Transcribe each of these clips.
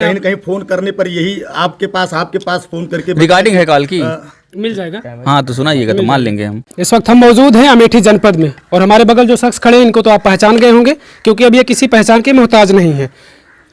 कहीं न कहीं फोन करने पर यही आपके पास फोन करके रिकॉर्डिंग है कॉल की। मिल जाएगा। हाँ तो सुनाइएगा तो मान लेंगे हम। इस वक्त हम मौजूद हैं अमेठी जनपद में और हमारे बगल जो शख्स खड़े हैं इनको तो आप पहचान गए होंगे क्योंकि अब ये किसी पहचान के मोहताज नहीं है।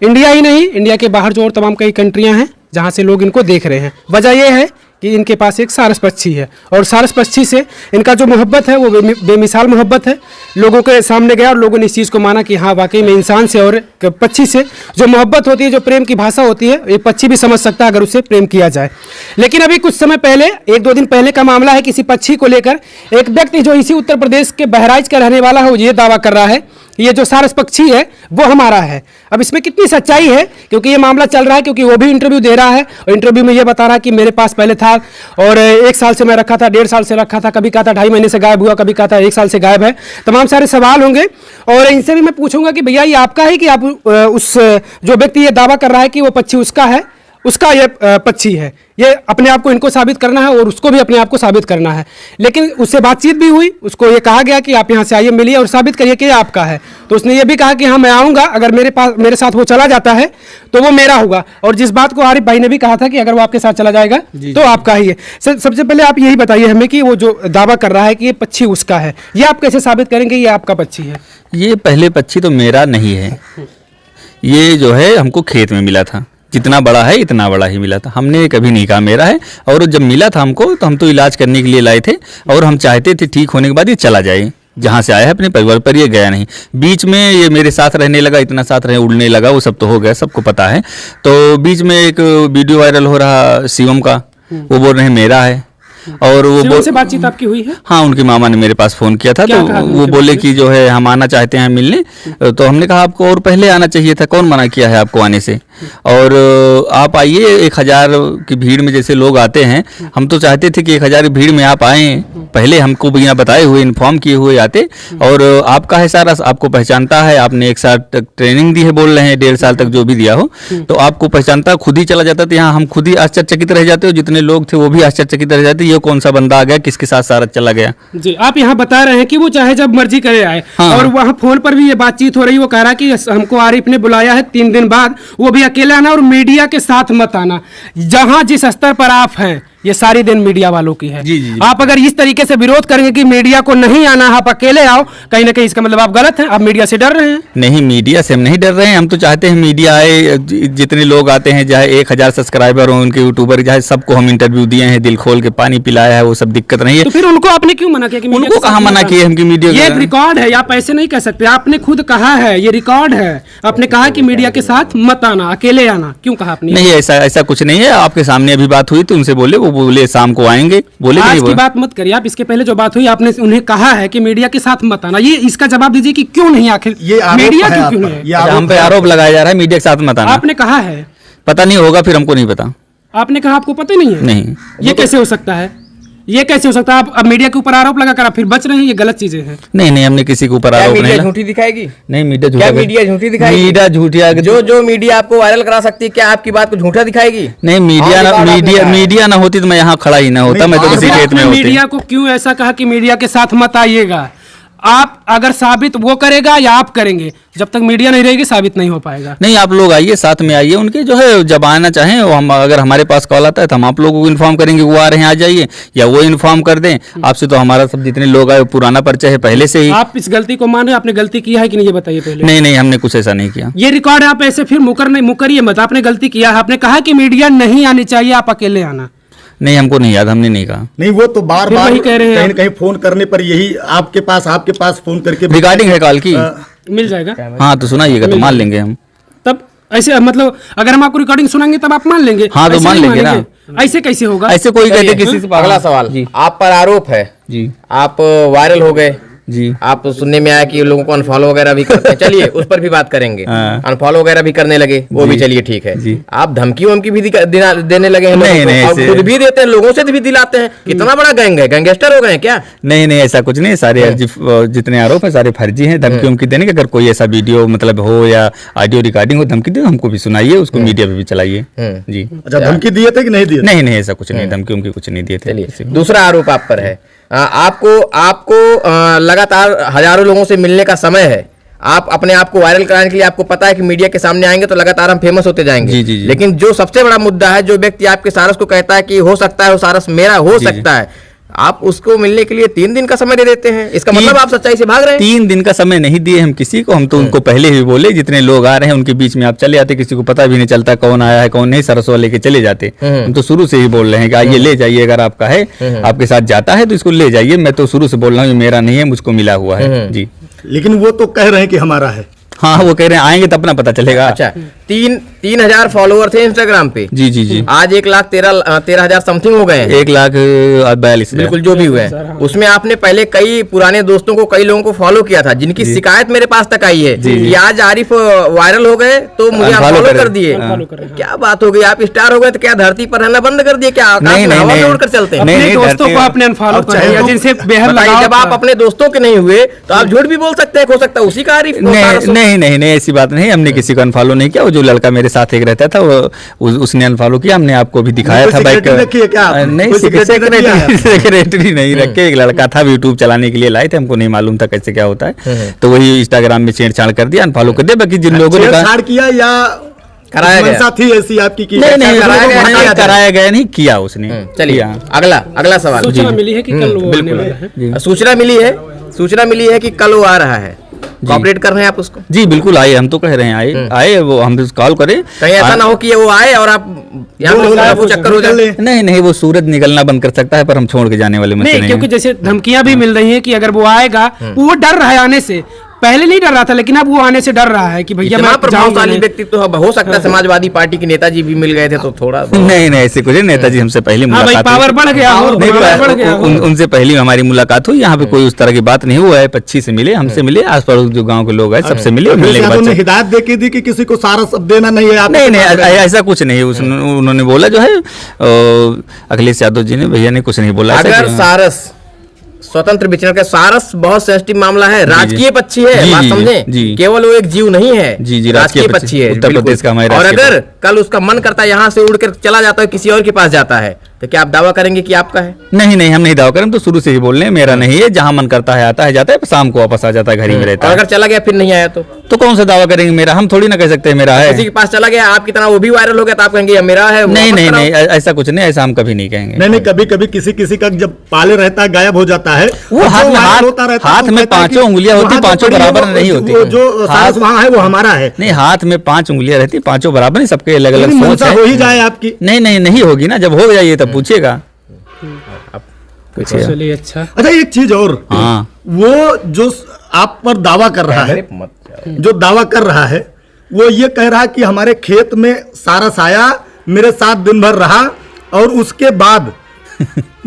इंडिया ही नहीं, इंडिया के बाहर जो और तमाम कई कंट्रियां हैं जहां से लोग इनको देख रहे हैं। वजह यह है कि इनके पास एक सारस पक्षी है और सारस पक्षी से इनका जो मोहब्बत है वो बेमिसाल मोहब्बत है। लोगों के सामने गया और लोगों ने इस चीज़ को माना कि हाँ वाकई में इंसान से और पक्षी से जो मोहब्बत होती है, जो प्रेम की भाषा होती है, ये पक्षी भी समझ सकता है अगर उसे प्रेम किया जाए। लेकिन अभी कुछ समय पहले, 1-2 दिन पहले का मामला है, किसी पक्षी को लेकर एक व्यक्ति जो इसी उत्तर प्रदेश के बहराइच का रहने वाला है वो ये दावा कर रहा है ये जो सारस पक्षी है वो हमारा है। अब इसमें कितनी सच्चाई है, क्योंकि ये मामला चल रहा है, क्योंकि वो भी इंटरव्यू दे रहा है और इंटरव्यू में ये बता रहा है कि मेरे पास पहले था और 1 साल से मैं रखा था, 1.5 साल से रखा था, कभी कहा था 2.5 महीने से गायब हुआ, कभी कहा था 1 साल से गायब है। तमाम सारे सवाल होंगे और इनसे भी मैं पूछूंगा कि भैया ये आपका है कि आप उस जो व्यक्ति ये दावा कर रहा है कि वो पक्षी उसका है, उसका ये पक्षी है। ये अपने आप को इनको साबित करना है और उसको भी अपने आप को साबित करना है। लेकिन उससे बातचीत भी हुई, उसको ये कहा गया कि आप यहाँ से आइए, मिलिए और साबित करिए कि ये आपका है। तो उसने ये भी कहा कि हाँ मैं आऊँगा, अगर मेरे साथ वो चला जाता है तो वो मेरा होगा। और जिस बात को आरिफ भाई ने भी कहा था कि अगर वो आपके साथ चला जाएगा तो आपका ही है। सबसे पहले आप यही बताइए हमें कि वो जो दावा कर रहा है कि ये पक्षी उसका है, ये आप कैसे साबित करेंगे ये आपका पक्षी है? ये पहले पक्षी तो मेरा नहीं है, ये जो है हमको खेत में मिला था। जितना बड़ा है इतना बड़ा ही मिला था, हमने कभी नहीं कहा मेरा है। और जब मिला था हमको तो हम तो इलाज करने के लिए लाए थे और हम चाहते थे ठीक होने के बाद ये चला जाए जहाँ से आया है अपने परिवार पर, ये गया नहीं। बीच में ये मेरे साथ रहने लगा, इतना साथ रहे, उड़ने लगा, वो सब तो हो गया, सबको पता है। तो बीच में एक वीडियो वायरल हो रहा शिवम का, वो बोल रहे हैं मेरा है। और वो से बातचीत आपकी हुई है? हाँ, उनकी मामा ने मेरे पास फ़ोन किया था, तो वो बोले कि जो है हम आना चाहते हैं मिलने। तो हमने कहा आपको और पहले आना चाहिए था, कौन मना किया है आपको आने से? और आप आइए, 1000 की भीड़ में जैसे लोग आते हैं, हम तो चाहते थे कि 1000 की भीड़ में आप आएँ, पहले हमको बिना बताए हुए, इन्फॉर्म किए हुए आते। और आपका है सारा, आपको पहचानता है, आपने 1 साल तक ट्रेनिंग दी है, बोल रहे हैं 1.5 साल तक जो भी दिया हो, तो आपको पहचानता, खुद ही चला जाता। तो यहाँ हम खुद ही आश्चर्यचकित रह जाते हो, जितने लोग थे वो भी आश्चर्यचकित रह जाते, ये कौन सा बंदा आ गया, किसके साथ सारा चला गया। जी, आप यहाँ बता रहे हैं कि वो चाहे जब मर्जी करे आए। हाँ। और वहाँ फोन पर भी ये बातचीत हो रही, वो कह रहा कि हमको आरिफ ने बुलाया है 3 दिन बाद, वो भी अकेला आना और मीडिया के साथ मत आना। जहाँ जिस स्तर पर आप हैं ये सारी दिन मीडिया वालों की है। जी, जी, जी। आप अगर इस तरीके से विरोध करेंगे कि मीडिया को नहीं आना, आप अकेले आओ, कहीं ना कहीं इसका मतलब आप गलत हैं, आप मीडिया से डर रहे हैं। नहीं, मीडिया से हम नहीं डर रहे हैं, हम तो चाहते हैं मीडिया आए, जितने लोग आते हैं, चाहे 1000 सब्सक्राइबर हो, उनके यूट्यूबर, चाहे सबको हम इंटरव्यू दिए हैं, दिल खोल के पानी पिलाया है, वो सब दिक्कत नहीं है। तो फिर उनको आपने क्यों मना किया कि उनको कहाँ मना किया हम कि मीडिया? ये रिकॉर्ड है, आप ऐसे नहीं कह सकते, आपने खुद कहा है, ये रिकॉर्ड है, आपने कहा कि मीडिया के साथ मत आना, अकेले आना, क्यों कहा आपने? नहीं, ऐसा कुछ नहीं है, आपके सामने अभी बात हुई तो उनसे बोले, वो बोले शाम को आएंगे, बोले आज की बात मत करिए आप, इसके पहले जो बात हुई आपने उन्हें कहा है कि मीडिया के साथ मत आना, ये इसका जवाब दीजिए कि क्यों नहीं, आखिर ये मीडिया क्यों नहीं है? हम पे आरोप लगाया जा रहा है मीडिया के साथ मत आना। आपने कहा है, पता नहीं होगा, फिर हमको नहीं पता। आपने कहा आपको पता नहीं है? नहीं, ये कैसे हो सकता है? ये कैसे हो सकता है? आप अब मीडिया के ऊपर आरोप लगाकर आप फिर बच रहे हैं, ये गलत चीजें हैं। नहीं, हमने किसी के ऊपर आरोप नहीं। झूठी दिखाएगी? नहीं, मीडिया झूठी दिखाएगी? मीडिया झूठिया, जो मीडिया आपको वायरल करा सकती है, क्या आपकी बात को झूठा दिखाएगी? नहीं, मीडिया ना होती तो मैं यहाँ खड़ा ही ना होता, मैं तो किसी खेत में होती। मीडिया को क्यों ऐसा कहा कि मीडिया के साथ मत आइएगा? आप अगर साबित वो करेगा या आप करेंगे, जब तक मीडिया नहीं रहेगी साबित नहीं हो पाएगा। नहीं, आप लोग आइए, साथ में आइए, उनके जो है जब आना चाहें वो, हम अगर हमारे पास कॉल आता है तो हम आप लोगों को इन्फॉर्म करेंगे वो आ रहे हैं, आ जाइए, या वो इन्फॉर्म कर दें आपसे। तो हमारा सब जितने लोग आए पुराना परिचय है पहले से ही। आप इस गलती को मान रहे हैं? आपने गलती किया है कि नहीं ये बताइए पहले। नहीं, हमने कुछ ऐसा नहीं किया। ये रिकॉर्ड है, आप ऐसे फिर मुकरिए मत, आपने गलती किया है। आपने कहा कि मीडिया नहीं आनी चाहिए, आप अकेले आना। नहीं, हमको नहीं याद, हमने नहीं कहा। नहीं, वो तो बार वही कह रहे हैं, कहीं न कहीं फोन करने पर यही आपके पास फोन करके रिकॉर्डिंग है कॉल की। मिल जाएगा। हाँ तो सुनाइएगा तो मान लेंगे हम। तब ऐसे मतलब अगर हम आपको रिकॉर्डिंग सुनाएंगे तब आप मान लेंगे? हाँ तो मान लेंगे ना। ऐसे कैसे होगा? ऐसे कोई कहते किसी से। अगला सवाल, आप पर आरोप है जी, आप वायरल हो गए जी, आप सुनने में आया कि लोगों को अनफॉलो वगैरह भी करते हैं, चलिए उस पर भी बात करेंगे। अनफॉलो वगैरह भी करने लगे, वो भी चलिए ठीक है। आप धमकी वमकी भी देने लगे हैं? नहीं, खुद भी देते हैं, लोगों से भी दिलाते हैं। कितना बड़ा गैंग है, गैंगस्टर हो गए हैं क्या? नहीं, ऐसा कुछ नहीं, सारे जितने आरोप है सारे फर्जी हैं। धमकी उमकी देने के, अगर कोई ऐसा वीडियो मतलब हो या ऑडियो रिकॉर्डिंग हो, धमकी दे हमको भी सुनाइए, उसको मीडिया पे भी चलाइए। जी। अच्छा, धमकी दिए थे कि नहीं दिए? नहीं, ऐसा कुछ नहीं, धमकी उमकी कुछ नहीं दिए थे। दूसरा आरोप आप पर है, आपको लगातार हजारों लोगों से मिलने का समय है, आप अपने आप को वायरल कराने के लिए आपको पता है कि मीडिया के सामने आएंगे तो लगातार हम फेमस होते जाएंगे। जी। लेकिन जो सबसे बड़ा मुद्दा है, जो व्यक्ति आपके सारस को कहता है कि हो सकता है वो सारस मेरा हो सकता है, आप उसको मिलने के लिए 3 दिन का समय दे देते हैं। इसका मतलब आप सच्चाई से भाग रहे हैं। 3 दिन का समय नहीं दिए हम किसी को, हम तो उनको पहले ही बोले जितने लोग आ रहे हैं उनके बीच में आप चले आते, किसी को पता भी नहीं चलता कौन आया है कौन नहीं, सरसों लेके चले जाते। हम तो शुरू से ही बोल रहे हैं कि आइए ले जाइए, अगर आपका है आपके साथ जाता है तो इसको ले जाइए। मैं तो शुरू से बोल रहा हूँ ये मेरा नहीं है, मुझको मिला हुआ है जी। लेकिन वो तो कह रहे हैं कि हमारा है। हाँ, वो कह रहे हैं आएंगे तो अपना पता चलेगा। अच्छा, 3,000 फॉलोअर थे इंस्टाग्राम पे। जी। आज 1,13,000 समथिंग हो गए हैं। 1,42,000 बिल्कुल, जो भी हुए हैं उसमें आपने पहले कई पुराने दोस्तों को, कई लोगों को फॉलो किया था, जिनकी शिकायत मेरे पास तक आई है कि आज आरिफ वायरल हो गए तो मुझे अनफॉलो कर दिए। क्या बात हो गई, आप स्टार हो गए तो क्या धरती पर रहना बंद कर दिए क्या? नहीं, उड़कर चलते हैं। अपने दोस्तों को आपने अनफॉलो कर दिया जिनसे बेहद लगाव। जब आप अपने दोस्तों के नहीं हुए तो आप झूठ भी बोल सकते हैं, हो सकता है उसी का आरिफ। नहीं, ऐसी बात नहीं, हमने किसी को अनफॉलो नहीं किया। वो जो लड़का मेरे साथ एक रहता था वो उसने अनफॉलो किया, हमने आपको भी दिखाया था बाइक। नहीं, सेक्रेटरी नहीं रखे, एक लड़का था यूट्यूब चलाने के लिए लाए थे, हमको नहीं मालूम था कैसे क्या होता है, तो वही इंस्टाग्राम में छेड़छाड़ कर दिया, अनफॉलो कर दिया। बाकी जिन लोगों ने छेड़छाड़ किया या कराया गया थी ऐसी आपकी की? नहीं, कराया गया नहीं, किया उसने। चलिए अगला सवाल। सूचना मिली है कि कल वो आने वाला है। सूचना मिली है कि कल वो आ रहा है। कॉपरेट कर रहे हैं आप उसको? जी बिल्कुल, आए, हम तो कह रहे हैं आए वो हम कॉल करें। कहीं ऐसा ना हो कि वो आए और आप यहाँ वो चक्कर हो जाए। नहीं, वो सूरज निकलना बंद कर सकता है पर हम छोड़ के जाने वाले मत नहीं, क्योंकि जैसे धमकियां भी मिल रही हैं कि अगर वो आएगा, वो डर रहा है आने से। पहले नहीं डर रहा था, लेकिन अब वो आने से डर रहा है कि भैया मैं प्रभावशाली व्यक्तित्व हो सकता है। समाजवादी पार्टी के नेताजी भी मिल गए थे तो थोड़ा नहीं ऐसे कुछ। नेताजी हमसे पहले मुलाकात, पावर बढ़ गया, उनसे पहले हमारी मुलाकात हुई। यहाँ पे कोई उस तरह की बात नहीं हुआ है। 25 से मिले, हमसे मिले, आस पड़ोस जो गाँव के लोग हैं सबसे मिले। मिलने के बाद हिदायत दे के दी कि किसी को सारा सब देना नहीं है। नहीं, ऐसा कुछ नहीं। उन्होंने बोला जो है अखिलेश यादव जी ने, भैया ने कुछ नहीं बोला। अगर सारस स्वतंत्र विचरण का, सारस बहुत सेंसिटिव मामला है, राजकीय पक्षी है, बात समझे, केवल वो एक जीव नहीं है। जी, राजकीय पक्षी है, उत्तर प्रदेश का हमारा। और अगर कल उसका मन करता है यहाँ से उड़कर चला जाता है, किसी और के पास जाता है, तो क्या आप दावा करेंगे कि आपका है? नहीं, हम नहीं दावा करें, तो शुरू से ही बोल रहे हैं मेरा नहीं है। जहाँ मन करता है आता है, जाता है, शाम को वापस आ जाता है, घर ही में रहता है। अगर चला गया फिर नहीं आया तो कौन सा दावा करेंगे मेरा? हम थोड़ी ना कह सकते हैं मेरा है। किसी के पास चला गया आपकी तरह, वो भी वायरल हो गया तो आप कहेंगे मेरा है? नहीं, ऐसा कुछ नहीं, ऐसा हम कभी नहीं कहेंगे। नहीं, कभी किसी का जब पाले रहता है, गायब हो जाता है, वो हाथ में 5 उंगलियां होती, 5 बराबर नहीं होती। जो सारस वहाँ है वो हमारा है। नहीं, हाथ में 5 उंगलियां रहती, 5 बराबर नहीं, सबके अलग अलग सोच है। हो ही जाए आपकी? नहीं होगी ना, जब हो जाइए तब पूछिएगा। चलिए, अच्छा, एक चीज और, वो जो आप पर दावा कर रहा है, वो ये कह रहा है कि हमारे खेत में सारस आया, मेरे साथ दिन भर रहा, और उसके बाद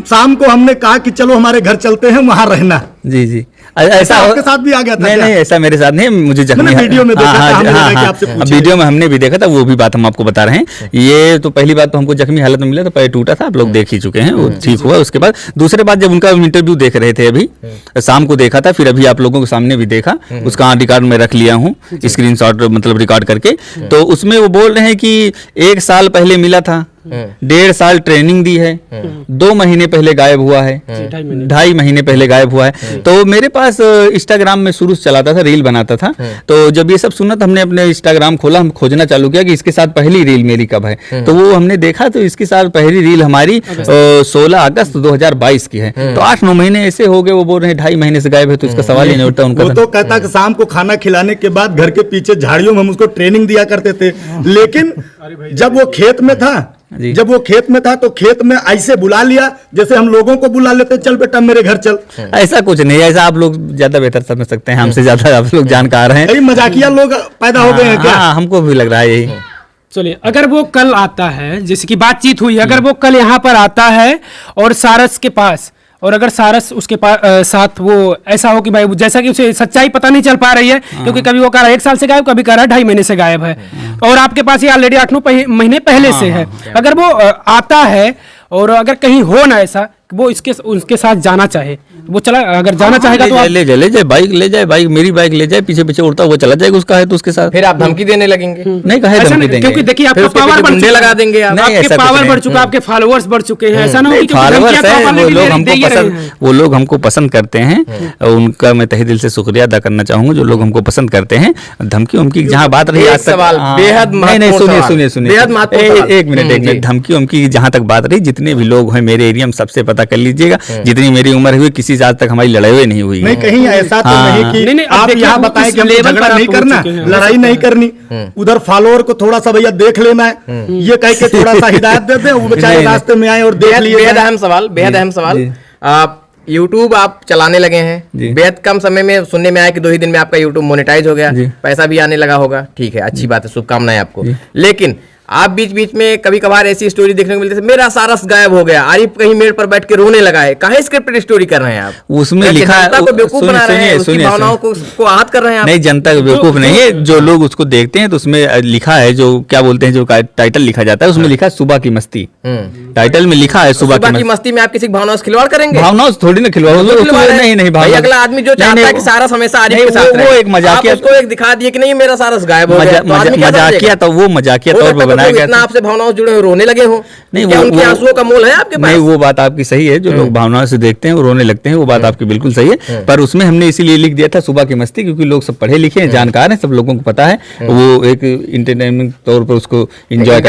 शाम को हमने कहा कि चलो हमारे घर चलते हैं, वहां रहना। जी, ऐसा आपके साथ भी आ गया था? नहीं, ऐसा मेरे साथ नहीं। मुझे जख्मी वीडियो में देखा था, वीडियो में हमने भी देखा था, वो भी बात हम आपको बता रहे हैं। ये तो पहली बात तो हमको जख्मी हालत में मिला था, पैर टूटा था, आप लोग देख ही चुके हैं, वो ठीक हुआ। उसके बाद दूसरे बात, जब उनका इंटरव्यू देख रहे थे, अभी शाम को देखा था, फिर अभी आप लोगों के सामने भी देखा, उसका रिकॉर्ड में रख लिया हूँ, स्क्रीनशॉट मतलब रिकॉर्ड करके। तो उसमें वो बोल रहे हैं कि 1 साल पहले मिला था, 1.5 साल ट्रेनिंग दी है, 2 महीने पहले गायब हुआ है, 2.5 महीने पहले गायब हुआ है। तो मेरे पास इंस्टाग्राम में शुरू से चलाता था, रील बनाता था। तो जब ये सब सुना तो हमने अपने इंस्टाग्राम खोला, हम खोजना चालू किया कि इसके साथ पहली रील मेरी कब है। तो वो हमने देखा, तो इसके साथ पहली रील हमारी 16 अगस्त 2022 की है। तो 8-9 महीने ऐसे हो गए। वो बोल रहे हैं 2.5 महीने से गायब है, तो इसका सवाल ही नहीं उठता उनका। वो तो कहता कि शाम को खाना खिलाने के बाद घर के पीछे झाड़ियों में हम उसको ट्रेनिंग दिया करते थे। लेकिन जब वो खेत में था तो खेत में ऐसे बुला लिया जैसे हम लोगों को बुला लेते, चल बेटा मेरे घर चल। ऐसा कुछ नहीं, ऐसा आप लोग ज्यादा बेहतर समझ सकते हैं, हमसे ज्यादा आप लोग जानकार हैं। मजाकिया लोग पैदा हो गए हैं क्या? हमको भी लग रहा है यही। चलिए, अगर वो कल आता है, जैसे कि बातचीत हुई, अगर वो कल यहाँ पर आता है और सारस के पास, और अगर सारस उसके साथ वो ऐसा हो कि भाई जैसा कि उसे सच्चाई पता नहीं चल पा रही है, क्योंकि कभी वो कह रहा है 1 साल से गायब, कभी कह रहा है 2.5 महीने से गायब है, और आपके पास ये ऑलरेडी 8-9 महीने पहले से है। अगर वो आता है और अगर कहीं हो ना ऐसा वो इसके उनके साथ जाना चाहे, वो चला, अगर जाना चाहेगा तो ले जाए बाइक, बाइक मेरी बाइक ले जाए, पीछे पीछे उड़ता वो चला जाएगा, उसका है तो उसके साथ। फिर आप धमकी देने लगेंगे? नहीं कहे धमकी देंगे, क्योंकि देखिए आपका पावर बढ़ चुका, लगा देंगे आप, आपके पावर बढ़ चुका, आपके फॉलोअर्स बढ़ चुके हैं, ऐसा ना हो कि फॉलोअर्स वो लोग हमको पसंद करते हैं, उनका मैं तहे दिल से शुक्रिया अदा करना चाहूंगा जो लोग हमको पसंद करते हैं। धमकी उमकी जहाँ बात रही आज तक, बेहद एक मिनट धमकी उमकी जहाँ तक बात रही, जितने भी लोग हैं मेरे एरिया में सबसे पता कर लीजिएगा, जितनी मेरी उम्र हुई किसी से आज तक हमारी लड़ाई नहीं हुई। नहीं कहीं ऐसा तो नहीं कि आप यहाँ बताएं कि हमको झगड़ा नहीं करना, लड़ाई नहीं करनी, उधर फॉलोअर को थोड़ा सा भैया देख लेना है, ये कह के थोड़ा सा हिदायत दे दे, वो बेचारे रास्ते में आए और देख लिए। बेहद अहम सवाल, आप YouTube आप चलाने लगे हैं, बेहद कम समय में सुनने में आया कि 2 ही दिन में आपका YouTube मोनेटाइज हो गया, पैसा भी आने लगा होगा, ठीक है, अच्छी बात है, शुभकामनाएं आपको। लेकिन आप बीच बीच में कभी कभार ऐसी स्टोरी देखने को मिलती है, मेरा सारा गायब हो गया, आरिफ कहीं मेड़ पर बैठ के रोने लगा है, काहे स्क्रिप्टेड स्टोरी कर रहे हैं आप? उसमें लिखा है, बेवकूफ बना रहे हैं, उसकी भावनाओं को आहत कर रहे हैं आप। नहीं, जनता को बेवकूफ नहीं है, जो लोग उसको देखते हैं तो उसमें लिखा है, जो क्या बोलते हैं, जो टाइटल लिखा जाता है उसमें लिखा है सुबह की मस्ती, टाइटल में लिखा है सुबह की मस्ती में आप किसी भावनाओं से खिलवाड़ करेंगे? भावनाओं से थोड़ी ना खिलवाड़, नहीं भाई, अगला आदमी जो चाहता है कि सारा समय आरिफ के साथ वो एक मजाकिया, उसको एक दिखा दिए कि नहीं मेरा सारा गायब हो गया, मजाकिया, तो वो मजाकिया तौर पर बनाया गया, आपसे भावनाओं जुड़े हो, रोने लगे हो, नहीं वो उनके आंसुओं का मोल है आपके पास? नहीं, वो बात आपकी सही है, जो लोग भावनाओं से देखते हैं वो रोने लगते हैं, वो बात आपकी बिल्कुल सही है, पर उसमें हमने इसीलिए लिख दिया था सुबह की मस्ती, क्योंकि लोग सब पढ़े लिखे हैं, जानकार हैं, सब लोगों को पता है, वो एक इंटरटेनमेंट तौर पर उसको एंजॉय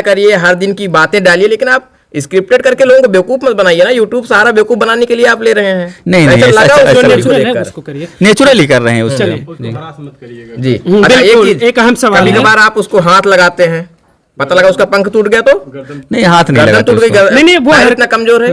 करिए, हर दिन की बातें डालिए, लेकिन आप स्क्रिप्टेड करके लोगों को बेवकूफ मत बनाइए ना। यूट्यूब सारा बेवकूफ बनाने के लिए आप ले रहे हैं। नहीं, नेचुरली कर रहे हैं उसको। जी, एक अहम सवाल, कभी कभार आप उसको हाथ लगाते हैं, पता लगा उसका पंख टूट गया तो? नहीं, हाथ नहीं लगा, टूट गई, नहीं वो इतना कमजोर है।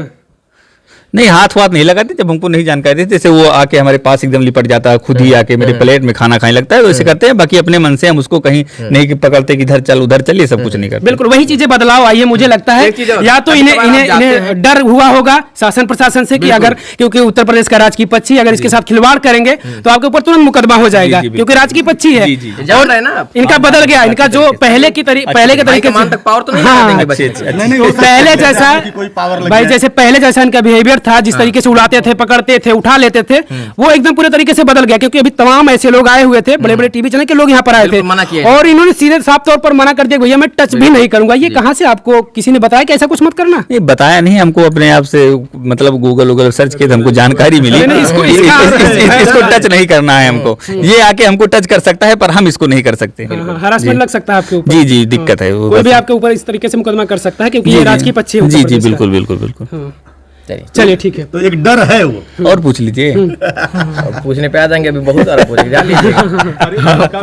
नहीं, हाथ नहीं लगाते, जब हमको नहीं जानकारी देते, जैसे वो आके हमारे पास एकदम लिपट जाता है, खुद ही आके मेरे प्लेट में खाना खाने लगता है, वैसे करते हैं। बाकी अपने मन से हम उसको कहीं नहीं पकड़ते कि इधर चल उधर चल, ये सब कुछ नहीं करते। बिल्कुल वही चीजें बदलाव आई है, मुझे लगता है या तो इन्हें डर हुआ होगा शासन प्रशासन से कि अगर, क्योंकि उत्तर प्रदेश का राजकीय पक्षी अगर इसके साथ खिलवाड़ करेंगे तो आपके ऊपर तुरंत मुकदमा हो जाएगा, क्योंकि राजकीय पक्षी है और इनका बदल गया, इनका जो पहले के तरीके पहले जैसा भाई, जैसे पहले जैसा इनका बिहेवियर था, जिस तरीके से उड़ाते थे, पकड़ते थे, उठा लेते थे, वो एकदम पूरे तरीके से बदल गया। क्योंकि अभी तमाम ऐसे लोग आए हुए थे, बड़े बड़े टीवी चैनल के लोग यहाँ पर आए थे और इन्होंने सीधे साफ तौर पर मना कर दिया, भैया मैं टच भी नहीं करूंगा। ये कहाँ से आपको किसी ने बताया कि ऐसा कुछ मत करना? नहीं, बताया नहीं, हमको अपने आप से मतलब गूगल सर्च किए, हमको जानकारी मिली, इसको टच नहीं करना है हमको। ये आके हमको टच कर सकता है पर हम इसको नहीं कर सकते। हरासमेंट लग सकता है आपके ऊपर। जी, दिक्कत है, कोई भी आपके ऊपर इस तरीके से मुकदमा कर सकता है, क्योंकि ये राजकीय पक्षी है। जी, बिल्कुल। चलिए ठीक है, तो एक डर है वो, और पूछ लीजिए। पूछने पे आ जाएंगे, अभी बहुत सारा पूछेंगे, जा लीजिए,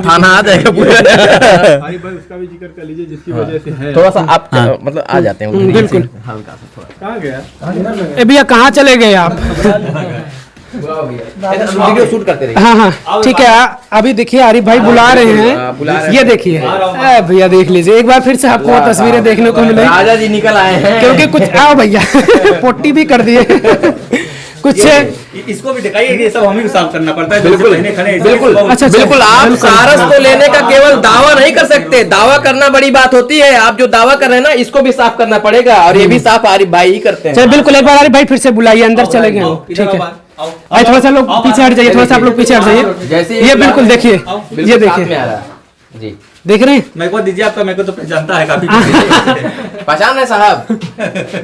थाना आ जाएगा पूरा। उसका भी जिक्र कर लीजिए, जिसकी वजह से है थोड़ा सा आप मतलब आ जाते हैं बिल्कुल। हल्का सा थोड़ा कहाँ गया भैया कहाँ चले गए आप? वीडियो शूट करते रहिए। हाँ, ठीक है। अभी देखिए आरिफ भाई बुला रहे हैं, ये देखिए भैया, देख लीजिए एक बार फिर से आपको तस्वीरें देखने को मिलेंगी। राजा जी निकल आए हैं, क्योंकि कुछ आओ भैया पोटी भी कर दिए कुछ, इसको भी दिखाइए, ये सब हमें साफ करना पड़ता है। बिल्कुल। अच्छा, बिल्कुल। आप सारस को लेने का केवल दावा नहीं कर सकते, दावा करना बड़ी बात होती है। आप जो दावा कर रहे हैं ना, इसको भी साफ करना पड़ेगा, और ये भी साफ आरिफ भाई ही करते हैं। बिल्कुल, एक बार आरिफ भाई फिर से बुलाइए, अंदर चले गए, ठीक है। आइए, थोड़ा सा लोग पीछे हट जाइए, थोड़ा सा आप लोग पीछे हट जाइए। ये बिल्कुल देखिए, ये देखिए जी, देख रहे हैं, मेरे को दीजिए आपका, मेरे को तो पहचानता है काफी। पहचान रहे साहब?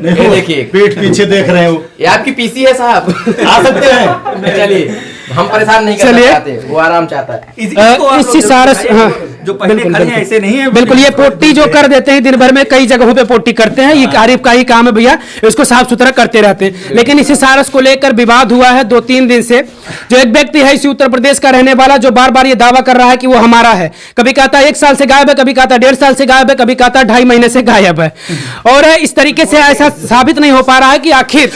ये देखिए पीठ पीछे देख रहे हो, ये आपकी पीसी है साहब, आ सकते हैं। चलिए, हम परेशान नहीं करना चाहते, वो आराम चाहता है। इस सारस, हाँ जो पहले खड़े हैं ऐसे नहीं है। बिल्कुल, ये पोटी जो कर देते हैं दिन भर में, कई जगहों पे पोटी करते हैं, ये आरिफ का ही काम है भैया, इसको साफ सुथरा करते रहते हैं। लेकिन इसी सारस को लेकर विवाद हुआ है 2-3 दिन से। जो एक व्यक्ति है इसी उत्तर प्रदेश का रहने वाला, जो बार बार ये दावा कर रहा है कि वो हमारा है, कभी कहता है 1 साल से गायब है, कभी कहता है 1.5 साल से गायब है, कभी कहता है 2.5 महीने से गायब है। और इस तरीके से ऐसा साबित नहीं हो पा रहा है कि आखिर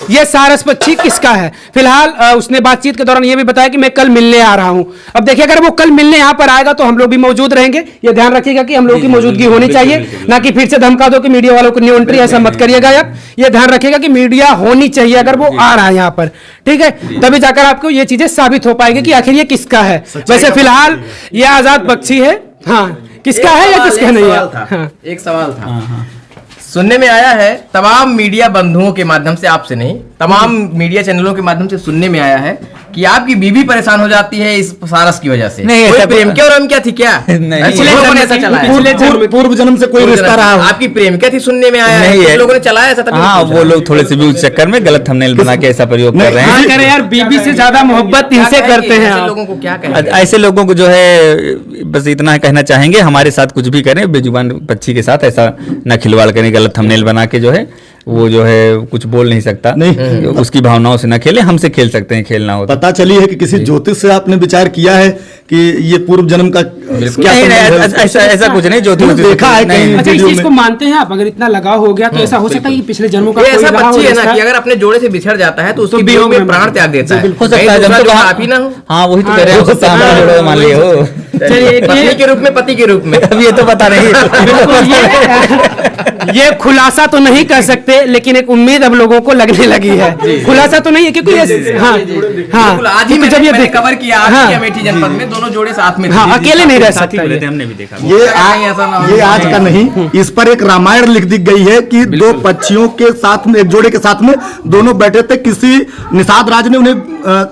ये सारस पक्षी किसका है। फिलहाल उसने बातचीत के दौरान ये भी बताया कि मैं कल मिलने आ रहा हूं। अब देखिए, अगर वो कल मिलने यहां पर आएगा तो हम लोग भी मौजूद रहेंगे। ये ध्यान रखिएगा कि हम लोग की मौजूदगी होनी चाहिए, ना कि फिर से धमका दो कि मीडिया वालों को न्यू एंट्री, ऐसा मत करिएगा आप। ये ध्यान रखिएगा कि मीडिया होनी चाहिए अगर वो आ रहा है यहाँ पर, ठीक है, तभी जाकर आपको ये चीजें साबित हो पाएंगी कि आखिर ये किसका है। वैसे फिलहाल ये आजाद पक्षी है, हाँ, किसका है या किसका नहीं है। एक सवाल था, सुनने में आया है, तमाम मीडिया बंधुओं के माध्यम से, आपसे नहीं, तमाम मीडिया चैनलों के माध्यम से सुनने में आया है कि आपकी बीवी परेशान हो जाती है इस सारस की वजह से। नहीं, कोई ऐसा प्रेमिका और हम क्या थी क्या? नहीं, ऐसा चलाया, पूर्व जन्म से कोई रिश्ता रहा हो। आपकी प्रेमिका थी सुनने में आया नहीं है, है। लोगों ने चलाया ऐसा तभी। हाँ, वो लोग थोड़े से भी उस चक्कर में गलत थंबनेल बना के ऐसा प्रयोग कर रहे हाँ हैं। करें यार, बीबी से ज्यादा मोहब्बत इनसे करते हैं ऐसे आप। लोगों को क्या कहें? ऐसे लोगों को जो है बस इतना कहना चाहेंगे, हमारे साथ कुछ भी करें, बेजुबान पक्षी के साथ ऐसा न खिलवाड़ करें, गलत थंबनेल बना के जो है वो जो है कुछ बोल नहीं सकता, नहीं उसकी भावनाओं से ना खेले, हमसे खेल सकते हैं, खेलना हो। पता चली है कि किसी ज्योतिष से आपने विचार किया है कि ये पूर्व जन्म का क्या नहीं, संबंध है? ऐसा कुछ नहीं, जो देखा है कहीं अच्छा, इस वीडियो चीज को में। मानते हैं आप? अगर इतना लगाव हो गया तो ऐसा हो सकता है कि पिछले जन्मों का ये कोई ऐसा रहा हो पक्षी है ना रिश्ता? कि अगर अपने जोड़े से बिछड़ जाता है तो उसकी तो वियोग वियोग में में प्राण त्याग देता है। हो सकता है, कहीं जब दूसरा तो जोड़ा हाँ, आप ही ना हो। हाँ वही तो कह रहे हैं, हो सकता है हमारा जोड़ा मान लिए हो। चलिए, पत्नी के रूप में, पति के रूप में। अब ये तो पता नहीं। ये खुलासा तो नहीं कर सकते, लेकिन एक उम्मीद अब लोगों को लगने लगी है। खुलासा तो नहीं है क्योंकि हाँ बिल्कुल, आज ही क्योंकि जब मैंने ये कवर किया आज हाँ। ही अमेठी जनपद में दोनों जोड़े साथ में थे। हाँ, अकेले नहीं रह सकता साथी ये। थे, हमने भी देखा। ये आज का नहीं, इस पर एक रामायण लिख दी गई है कि दो पक्षियों के साथ में, एक जोड़े के साथ में दोनों बैठे थे, किसी निषाद राज ने उन्हें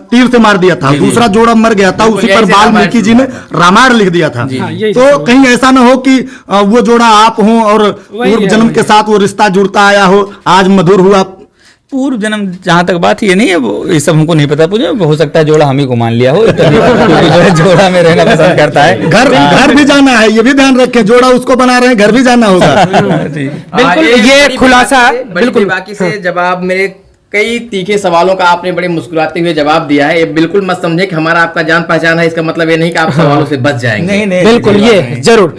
तीर से मार दिया था, दूसरा जोड़ा मर गया था, उसी पर वाल्मीकि जी ने रामायण लिख दिया था। यही तो कहीं ऐसा ना हो कि वो जोड़ा आप हो और पूर्व जन्म के साथ वो रिश्ता जुड़ता आया हो, आज मधुर हुआ। पूर्व जन्म जहाँ तक बात ये नहीं है, वो ये सब हमको नहीं पता, मुझे हो सकता है जोड़ा हम ही को मान लिया हो, तभी क्योंकि जो है जोड़ा में रहना पसंद करता है। घर भी जाना है, ये भी ध्यान रखें, जोड़ा उसको बना रहे हैं, घर भी जाना होगा। जी। बिल्कुल, ये खुलासा बिल्कुल बाकी से जवाब, मेरे कई तीखे सवालों का आपने बड़े मुस्कुराते हुए जवाब दिया है। ये बिल्कुल मत समझे कि हमारा आपका जान पहचान है, इसका मतलब ये नहीं कि आप सवालों से बच जाएंगे। नहीं नहीं, बिल्कुल, ये जरूर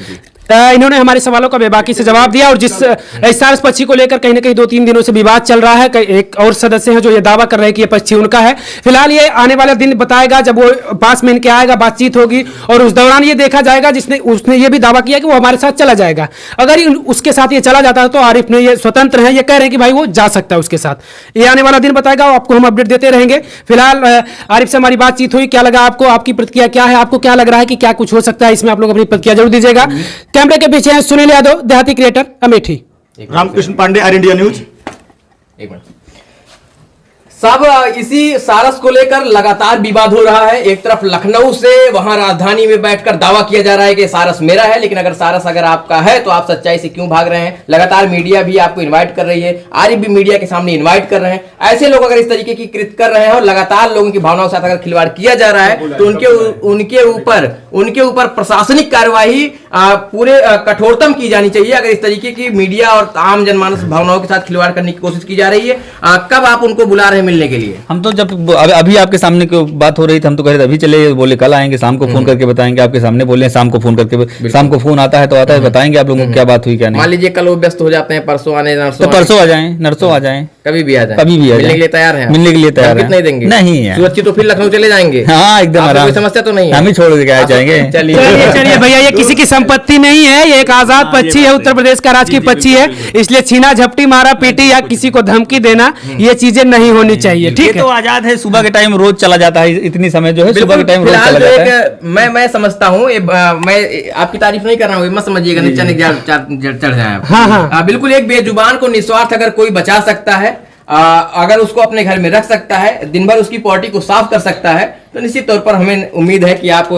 इन्होंने हमारे सवालों का बेबाकी से जवाब दिया। और जिस सारस पक्षी को लेकर कहीं ना कहीं 2-3 दिनों से विवाद चल रहा है, एक और सदस्य हैं जो ये दावा कर रहे हैं कि ये पक्षी उनका है। फिलहाल ये आने वाला दिन बताएगा, जब वो पास में इनके आएगा, बातचीत होगी और उस दौरान ये देखा जाएगा। उसने ये भी दावा किया कि वो हमारे साथ चला जाएगा। अगर उसके साथ ये चला जाता है तो आरिफ ने, ये स्वतंत्र है, ये कह रहे हैं कि भाई वो जा सकता है उसके साथ। ये आने वाला दिन बताएगा, आपको हम अपडेट देते रहेंगे। फिलहाल आरिफ से हमारी बातचीत हुई, क्या लगा आपको, आपकी प्रतिक्रिया क्या है, आपको क्या लग रहा है कि क्या कुछ हो सकता है, इसमें आप लोग अपनी प्रतिक्रिया जरूर दीजिएगा। कैमरे के पीछे हैं सुनील यादव, देहाती creator, Amethi. Ramkrishna Pandey, R India news. एक मिनट साहब, इसी सारस को लेकर लगातार विवाद हो रहा है। एक तरफ लखनऊ से वहां राजधानी में बैठकर दावा किया जा रहा है कि सारस मेरा है, लेकिन अगर सारस अगर आपका है तो आप सच्चाई से क्यों भाग रहे हैं? लगातार मीडिया भी आपको इनवाइट कर रही है, आरिफ भी मीडिया के सामने इनवाइट कर रहे हैं। ऐसे लोग अगर इस तरीके की कृत्य कर रहे हैं और लगातार लोगों की भावनाओं के साथ अगर खिलवाड़ किया जा रहा है तो उनके ऊपर प्रशासनिक कार्यवाही पूरे कठोरतम की जानी चाहिए। अगर इस तरीके की मीडिया और आम जनमानस भावनाओं के साथ खिलवाड़ करने की कोशिश की जा रही है, कब आप उनको बुला रहे हैं मिलने के लिए? हम तो जब अभी आपके सामने की बात हो रही थी, हम तो कह रहे थे अभी चले, बोले कल आएंगे, शाम को फोन करके बताएंगे। आपके सामने बोले शाम को फोन करके, शाम को फोन आता है तो आता है, बताएंगे आप लोगों को क्या बात हुई क्या नहीं। मान लीजिए कल वो व्यस्त हो जाते हैं, परसों आने, तो परसों आ जाए, नरसों आ जाए, कभी भी आ जाए, कभी भी आ मिलने जाए, के लिए तैयार हैं? मिलने के लिए तैयार कितने देंगे? नहीं है सूरज की तो फिर लखनऊ चले जाएंगे। हाँ एकदम आपको आराम, कोई समस्या तो नहीं है? हम ही छोड़ के आए जाएंगे। चलिए भैया, ये किसी की संपत्ति नहीं है, ये एक आजाद पक्षी है, उत्तर प्रदेश का राजकीय पक्षी है, इसलिए छीना झपटी मारा पीटी या किसी को धमकी देना, ये चीजें नहीं होनी चाहिए। ये ठीक है, तो आजाद है, सुबह के टाइम रोज चला जाता है, इतनी समय जो है सुबह के टाइम रोज चला जाता है। मैं समझता हूँ, मैं आपकी तारीफ नहीं कर रहा हूँ, मत समझिएगा नीचे चढ़ जाए। हाँ। बिल्कुल, एक बेजुबान को निस्वार्थ अगर कोई बचा सकता है, अगर उसको अपने घर में रख सकता है, दिन भर उसकी पार्टी को साफ कर सकता है, तो निश्चित तौर पर हमें उम्मीद है कि आप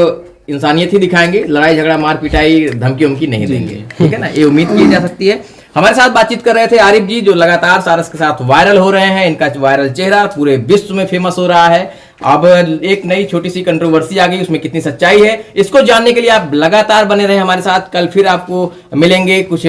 इंसानियत ही दिखाएंगे, लड़ाई झगड़ा मार पिटाई धमकी उमकी नहीं देंगे। ठीक है ना, ये उम्मीद की जा सकती है। हमारे साथ बातचीत कर रहे थे आरिफ जी, जो लगातार सारस के साथ वायरल हो रहे हैं। इनका वायरल चेहरा पूरे विश्व में फेमस हो रहा है। अब एक नई छोटी सी कंट्रोवर्सी आ गई, उसमें कितनी सच्चाई है, इसको जानने के लिए आप लगातार बने रहे हमारे साथ। कल फिर आपको मिलेंगे कुछ